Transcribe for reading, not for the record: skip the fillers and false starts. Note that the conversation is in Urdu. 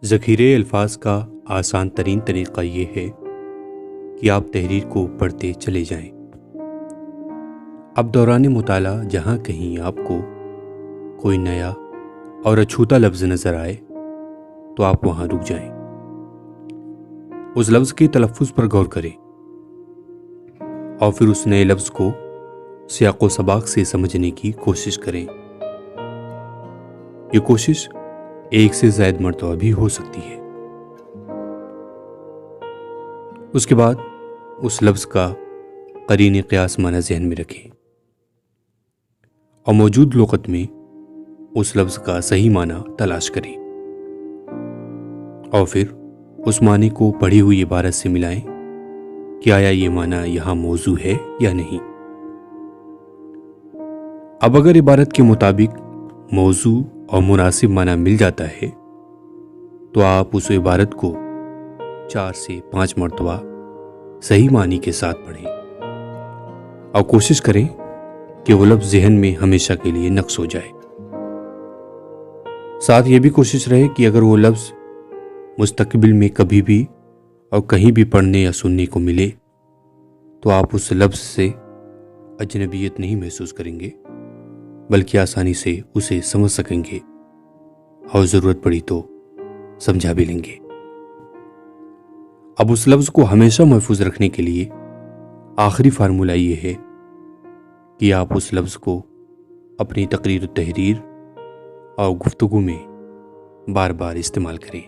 ذخیرے الفاظ کا آسان ترین طریقہ یہ ہے کہ آپ تحریر کو پڑھتے چلے جائیں۔ اب دوران مطالعہ جہاں کہیں آپ کو کوئی نیا اور اچھوتا لفظ نظر آئے تو آپ وہاں رک جائیں، اس لفظ کے تلفظ پر غور کریں اور پھر اس نئے لفظ کو سیاق و سباق سے سمجھنے کی کوشش کریں۔ یہ کوشش ایک سے زائد مرتبہ بھی ہو سکتی ہے۔ اس کے بعد اس لفظ کا قرین قیاس معنی ذہن میں رکھیں اور موجود لغت میں اس لفظ کا صحیح معنی تلاش کریں اور پھر اس معنی کو پڑھی ہوئی عبارت سے ملائیں کہ آیا یہ معنی یہاں موضوع ہے یا نہیں۔ اب اگر عبارت کے مطابق موضوع اور مناسب معنی مل جاتا ہے تو آپ اس عبارت کو 4 سے 5 مرتبہ صحیح معنی کے ساتھ پڑھیں اور کوشش کریں کہ وہ لفظ ذہن میں ہمیشہ کے لیے نقش ہو جائے۔ ساتھ یہ بھی کوشش رہے کہ اگر وہ لفظ مستقبل میں کبھی بھی اور کہیں بھی پڑھنے یا سننے کو ملے تو آپ اس لفظ سے اجنبیت نہیں محسوس کریں گے، بلکہ آسانی سے اسے سمجھ سکیں گے اور ضرورت پڑی تو سمجھا بھی لیں گے۔ اب اس لفظ کو ہمیشہ محفوظ رکھنے کے لیے آخری فارمولہ یہ ہے کہ آپ اس لفظ کو اپنی تقریر و تحریر اور گفتگو میں بار بار استعمال کریں۔